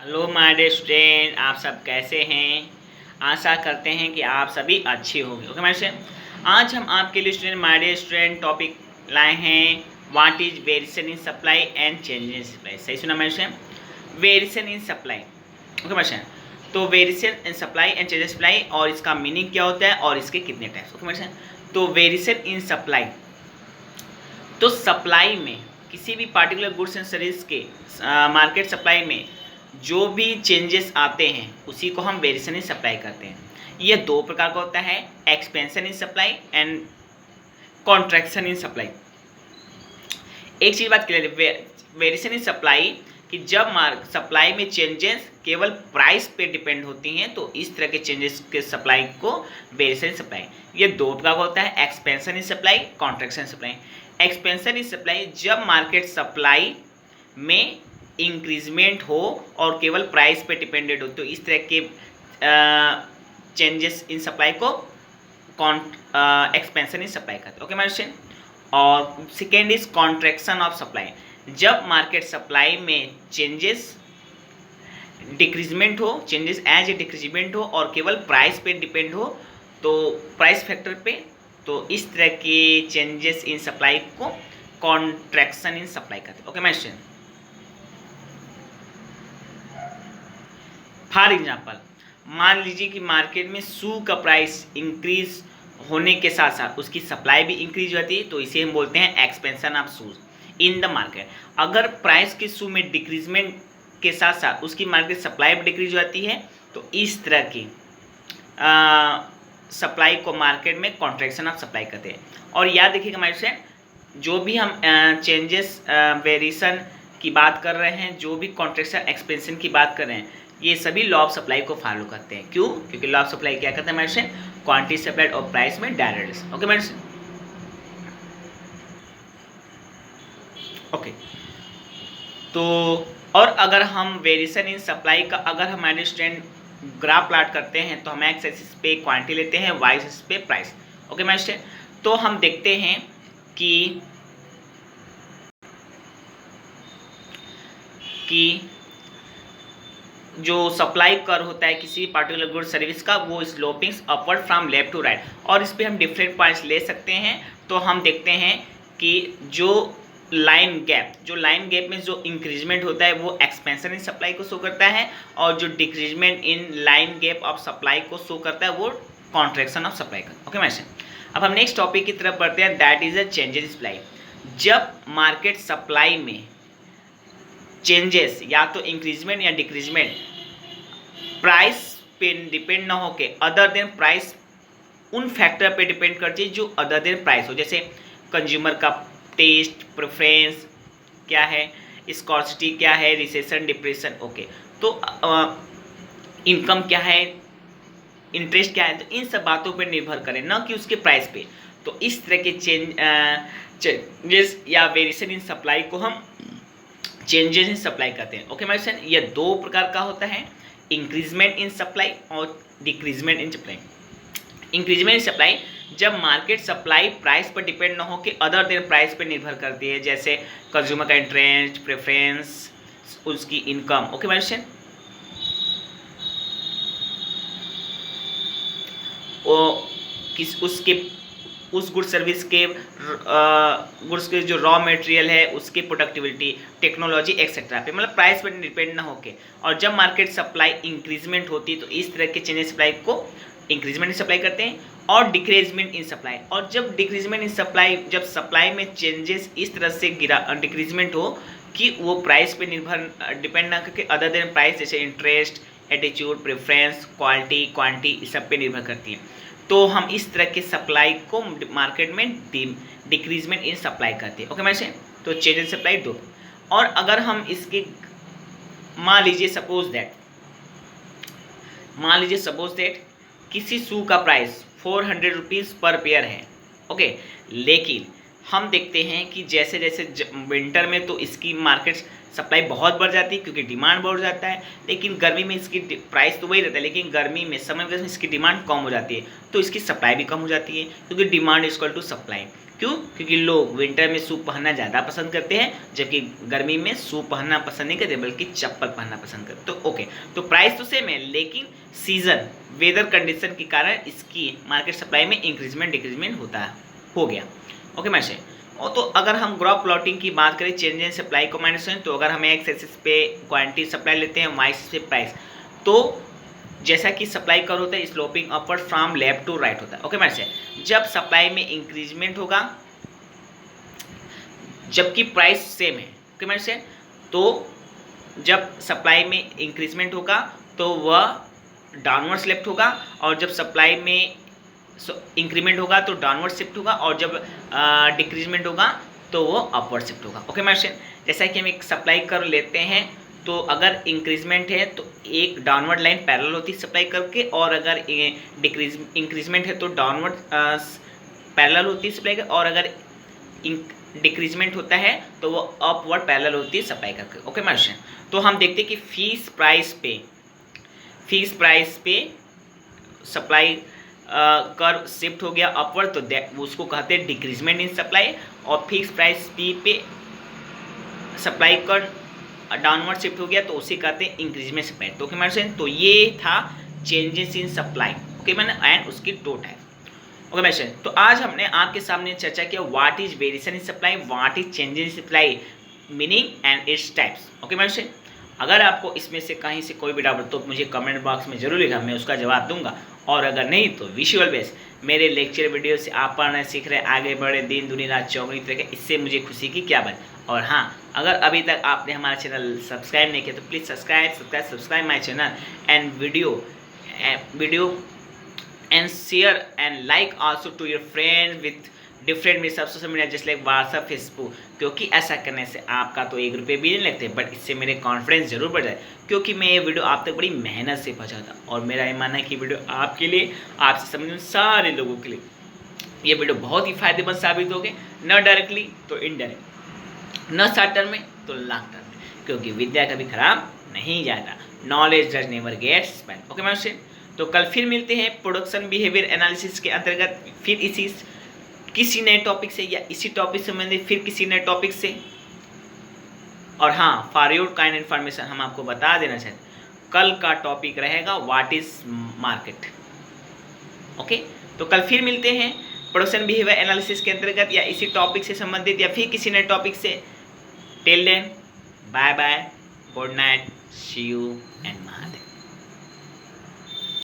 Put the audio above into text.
Hello my dear student, आप सब कैसे हैं। आशा करते हैं कि आप सभी अच्छे होंगे। ओके माय स्टूडेंट, आज हम आपके लिए student my dear student topic लाए हैं what is variation in supply and change in supply. सही सुना my student, variation in supply. Okay my student, तो variation in supply and change in supply और इसका मीनिंग क्या होता है और इसके कितने टाइप्स। ओके माय स्टूडेंट, तो वेरिएशन इन सप्लाई, तो सप्लाई में किसी भी पार्टिकुलर गुड्स एंड सर्विस के मार्केट सप्लाई में जो भी चेंजेस आते हैं उसी को हम वेरिएशन इन सप्लाई करते हैं। ये दो प्रकार का होता है, expansion in supply and contraction in supply. एक चीज बात क्लियर है, वेरिएशन इन सप्लाई कि जब सप्लाई में चेंजेस केवल प्राइस पे डिपेंड होती हैं तो इस तरह के चेंजेस के सप्लाई को वेरिएशन इन सप्लाई। ये दो प्रकार का होता है, expansion in supply, contraction in supply. Expansion in supply जब मार्केट सप्लाई में इंक्रीजमेंट हो और केवल प्राइस पे डिपेंडेंट हो तो इस तरह के चेंजेस इन सप्लाई को एक्सपेंशन इन सप्लाई करते हैं। ओके माय स्टूडेंट, और second is contraction of supply, जब मार्केट सप्लाई में चेंजेस डिक्रीजमेंट हो, चेंजेस एज ए डिक्रीजमेंट हो और केवल प्राइस पे डिपेंड हो तो प्राइस फैक्टर पे, तो इस तरह के चेंजेस इन सप्लाई को कॉन्ट्रैक्शन इन सप्लाई करते हैं। Okay my student, for example मान लीजिए कि मार्केट में शू का प्राइस इंक्रीज होने के साथ साथ उसकी सप्लाई भी इंक्रीज होती है तो इसे हम बोलते हैं expansion of shoes in the market. अगर प्राइस के शू में डिक्रीजमेंट के साथ साथ उसकी मार्केट सप्लाई भी डिक्रीज होती है तो इस तरह की सप्लाई को मार्केट में कॉन्ट्रैक्शन ऑफ सप्लाई करते हैं। और याद रखिएगा हमारे से, जो भी हम चेंजेस वेरिएशन की बात कर रहे हैं, जो भी कॉन्ट्रैक्शन एक्सपेंशन की बात कर रहे हैं, ये सभी लॉ ऑफ सप्लाई को फॉलो करते हैं। क्यों? क्योंकि लॉ ऑफ सप्लाई क्या करते हैं हमारे से, क्वांटिटी सप्लाइड और प्राइस में डायरेक्ट। ओके मेरे से, ओके। तो और अगर हम वेरिएशन इन सप्लाई का अगर हमारे स्टूडेंट ग्राफ प्लॉट करते हैं तो हम एक्स एक्सिस पे क्वांटिटी लेते हैं, वाई एक्सिस पे प्राइस। ओके मेरे स्टूडेंट, तो हम देखते हैं कि जो सप्लाई कर होता है किसी पार्टिकुलर गुड सर्विस का, वो slopings upward from left to right, और इस पर हम डिफरेंट पॉइंट्स ले सकते हैं। तो हम देखते हैं कि जो लाइन गैप में जो इंक्रीजमेंट होता है वो एक्सपेंशन इन सप्लाई को शो करता है, और जो decreasement in line gap of supply को शो करता है वो कॉन्ट्रैक्शन ऑफ सप्लाई का। ओके मैसेज, अब हम नेक्स्ट टॉपिक की तरफ बढ़ते हैं, that is a change in supply. जब मार्केट सप्लाई में चेंजेस या तो इंक्रीजमेंट या डिक्रीजमेंट प्राइस पे डिपेंड ना हो के अदर देन प्राइस, उन फैक्टर पे डिपेंड करती है जो अदर देन प्राइस हो, जैसे कंज्यूमर का टेस्ट, प्रेफरेंस क्या है, स्कॉर्सिटी क्या है, रिसेशन, डिप्रेशन। ओके, तो इनकम क्या है, इंटरेस्ट क्या है, तो इन सब बातों पे निर्भर करें ना कि उसके प्राइस पे। तो इस तरह के चेंजेस या वेरिएशन इन सप्लाई को हम चेंजेस इन सप्लाई करते हैं। ओके माय फ्रेंड, ये दो प्रकार का होता है, इंक्रीजमेंट इन सप्लाई और decreasement in supply. Increment in supply जब मार्केट सप्लाई प्राइस पर डिपेंड ना हो कि अदर देन प्राइस पर निर्भर करती है, जैसे कंज्यूमर का इंटरेस्ट, प्रेफरेंस, उसकी इनकम। ओके माय फ्रेंड, उस गुड सर्विस के गुड्स के जो रॉ मटेरियल है उसकी प्रोडक्टिविटी, टेक्नोलॉजी एक्सेट्रा पे, मतलब प्राइस पर डिपेंड ना होके। और जब मार्केट सप्लाई इंक्रीजमेंट होती है तो इस तरह के चेंजेस सप्लाई को इंक्रीजमेंट इन सप्लाई करते हैं, और डिक्रीजमेंट इन सप्लाई। और जब डिक्रीजमेंट इन सप्लाई, जब सप्लाई में चेंजेस इस तरह से डिक्रीजमेंट हो कि वो प्राइस पे निर्भर डिपेंड ना करके अदर देन प्राइस, जैसे interest, attitude, preference, quality, quantity, इस सब पे निर्भर करती है, तो हम इस तरह के सप्लाई को मार्केट में डिक्रीजमेंट इन सप्लाई करते हैं। ओके मैसे, तो चेंज इन सप्लाई दो। और अगर हम इसके मान लीजिए सपोज दैट किसी शू का प्राइस 400 रुपीज़ पर पेयर है। ओके, लेकिन हम देखते हैं कि जैसे जैसे विंटर में तो इसकी मार्केट सप्लाई बहुत बढ़ जाती है क्योंकि डिमांड बढ़ जाता है, लेकिन गर्मी में इसकी प्राइस तो वही रहता है, लेकिन गर्मी में समर में इसकी डिमांड कम हो जाती है तो इसकी सप्लाई भी कम हो जाती है क्योंकि डिमांड इक्वल टू सप्लाई। क्यों? क्योंकि लोग विंटर में शू पहनना ज़्यादा पसंद करते हैं, जबकि गर्मी में शू पहनना पसंद नहीं करते बल्कि चप्पल पहनना पसंद करते। तो ओके, तो प्राइस तो सेम है, लेकिन सीजन वेदर कंडीशन के कारण इसकी मार्केट सप्लाई में इंक्रीजमेंट डिक्रीजमेंट हो गया। ओके मैच है। और तो अगर हम ग्राफ प्लॉटिंग की बात करें चेंज इन सप्लाई को माइनस है, तो अगर हम एक्स एक्सिस पे क्वांटिटी सप्लाई लेते हैं, वाई एक्सिस पे प्राइस, तो जैसा कि सप्लाई कर होता है sloping upward from left to right होता है। ओके मैच है। जब सप्लाई में इंक्रीजमेंट होगा जबकि प्राइस सेम है, ओके मैच है, तो जब सप्लाई में इंक्रीजमेंट होगा तो वह डाउनवर्ड शिफ्ट होगा, और जब सप्लाई में इंक्रीमेंट होगा तो डाउनवर्ड शिफ्ट होगा, और जब डिक्रीजमेंट होगा तो वो अपवर्ड शिफ्ट होगा। ओके मैशन, जैसा कि हम एक सप्लाई कर लेते हैं, तो अगर इंक्रीजमेंट है तो एक डाउनवर्ड लाइन पैरेलल होती है सप्लाई करके, और अगर इंक्रीजमेंट है तो डाउनवर्ड पैरेलल होती है सप्लाई कर, और अगर डिक्रीजमेंट होता है तो वो अपवर्ड पैरेलल होती है सप्लाई करके। ओके मैशन, तो हम देखते हैं कि फिक्स प्राइस पे सप्लाई कर्व शिफ्ट हो गया अपवर्ड, तो उसको कहते हैं डिक्रीजमेंट इन सप्लाई, और फिक्स प्राइस पी पे सप्लाई कर्व डाउनवर्ड शिफ्ट हो गया तो उसे कहते हैं इंक्रीजमेंट सप्लाई। तो तो ये था चेंजेस इन सप्लाई, ओके मैंने, एंड उसकी टू टाइप। ओके मैंने, तो आज हमने आपके सामने चर्चा किया what is variation in supply, what is changes in supply, meaning and its types. Okay मैंने, अगर आपको इसमें से कहीं से कोई भी डाउट तो मुझे कमेंट बॉक्स में जरूर लिखा, मैं उसका जवाब दूंगा, और अगर नहीं तो विजुअल बेस मेरे लेक्चर वीडियो से आप पढ़ना सीख रहे, आगे बढ़े, दिन दुनी रात चौगुनी तरह, इससे मुझे खुशी की क्या बात। और हाँ, अगर अभी तक आपने हमारा चैनल सब्सक्राइब नहीं किया तो please subscribe my channel and video and share and like also to your friend with different में सब सोशल मीडिया जैसे लाइक व्हाट्सअप, फेसबुक, क्योंकि ऐसा करने से आपका तो 1 रुपये भी नहीं लगते, बट इससे मेरे कॉन्फिडेंस जरूर बढ़ जाए, क्योंकि मैं ये वीडियो आप तक बड़ी मेहनत से पहुंचाता, और मेरा ये मानना है कि वीडियो आपके लिए, आपसे समझने सारे लोगों के लिए ये वीडियो बहुत ही फायदेमंद साबित होगी, न डायरेक्टली तो इनडायरेक्ट, न शॉर्ट टर्म में तो लॉन्ग टर्म में, क्योंकि विद्या कभी खराब नहीं जाता, knowledge does never get spent. Okay ma'am, तो कल फिर मिलते हैं प्रोडक्शन बिहेवियर एनालिसिस के अंतर्गत, फिर इसी किसी नए टॉपिक से या इसी टॉपिक से मैंने फिर किसी नए टॉपिक से। और हाँ, फॉर योर काइंड इन्फॉर्मेशन हम आपको बता देना चाहते, कल का टॉपिक रहेगा व्हाट इज मार्केट। ओके, तो कल फिर मिलते हैं प्रोडक्शन बिहेवियर एनालिसिस के अंतर्गत या इसी टॉपिक से संबंधित या फिर किसी नए टॉपिक से। Till then, bye bye, good night, see you and